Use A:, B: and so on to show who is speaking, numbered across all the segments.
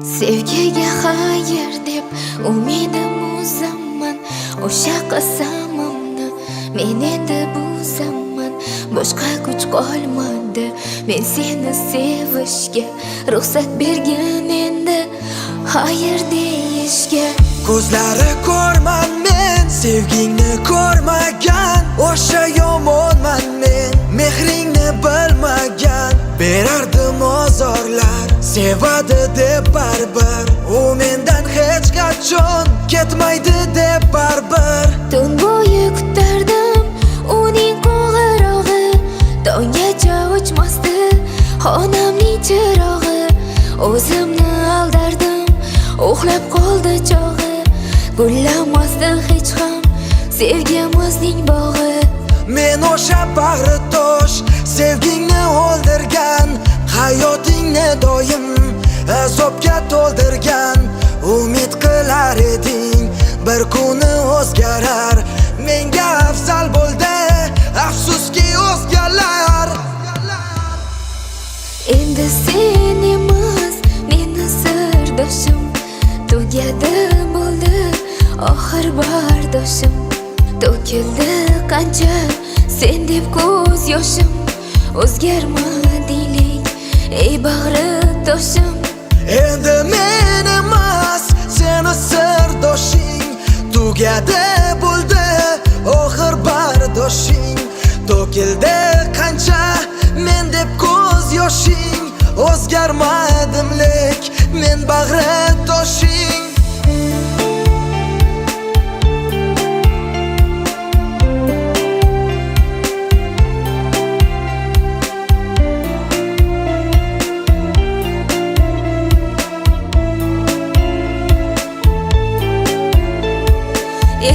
A: Sevgiga xayr deb umidim uzaman. O'sha qasamimni men endi buzaman. Boshqa kuch qolmadi men seni sevishga. Ruxsat bergin endi xayr deyishga.
B: Ko'zlari ko'rman men, sevgingni ko'rmagan. O'sha yomonman men, mehringni bilmagan. Berardim ozorlar, sevadi deb baribir. U mendan hech qachon ketmaydi deb baribir.
A: Tun bo'yi kutardim uning qo'ng'irog'i. Tonggacha o'chmasdi xonamning chirog'i. O'zimni aldardim, uxlab qoldi chog'i. Gullamasdi hech ham sevgimizning bog'i.
B: Men o'sha bag'ri tosh, sevgingni o'ldirgan. Hayotingni doim azobga to'ldirgan. Umid qilar eding bir kuni o'zgarar. Menga afzal bo'ldi, afsuski o'zgalar.
A: Endi sen emas meni sirdoshim. Tugadi bo'ldi oxir bardoshim. To'kildi qancha sen deb ko'z yoshim. O'zgarmading ey bag'ri toshim.
B: Endi men emas seni sirdoshing. Tugadi bo'ldi oxir bardoshing. To'kildi qancha men deb ko'z yoshing. O'zgarmadim lek men bag'ri toshing.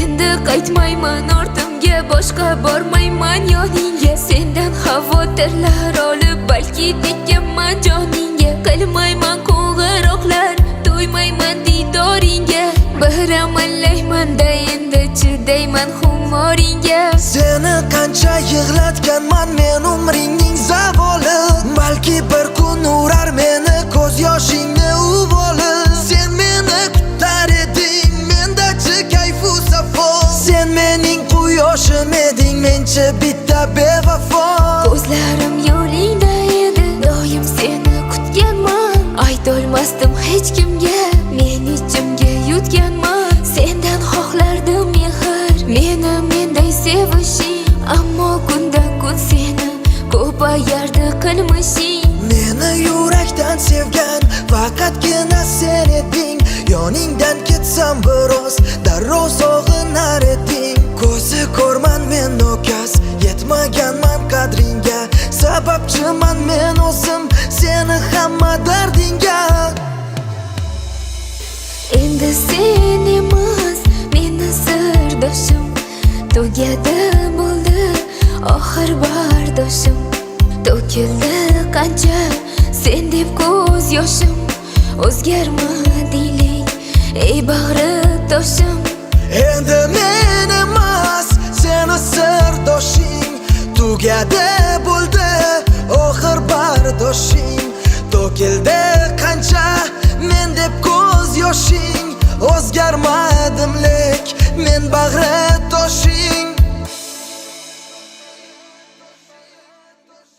A: Endi qaytmayman ortimga, boshqa bormayman yoningga. Sendan xavotirlar olib balki tekkanman joningga. Qilmayman qo'ng'iroqlar, to'ymayman diydoringga. Bir amallayman-da endi chidayman xumoringga.
B: Seni qancha yig'latganman men umringning zavoli. Balki bir kun urar meni ko'z yoshingni uvoli. Sen meni kutar eding, mendachi kayfu safo. Sen mening quyoshim eding, menchi bitta bevafo.
A: Ko'zlarim yo'lingda edi, doim seni kutganman. Aytolmasdim hech kimga, men ichimga yutganman. Sendan xohlardim mehr, meni menday sevishing. Ammo kundan kun seni ko'payardi qilmishing.
B: Meni yurakdan sevgan faqatgina sen eding. Yoningdan ketsam biroz darrov sog'inar eding. Ko'zi ko'rman men nokas, yetmaganman qadringga. Sababchiman men o'zim seni hamma dardingga.
A: Endi sen emas meni sirdoshim. Tugadi bo'ldi oxir bardoshim. To'kildi qancha sen deb ko'z yoshim. O'zgarmading ey bag'ri toshim.
B: Endi men emas seni sirdoshing. Tugadi bo'ldi oxir bardoshing. To'kildi qancha men deb ko'z yoshing. O'zgarmadim lek men bag'ri toshing.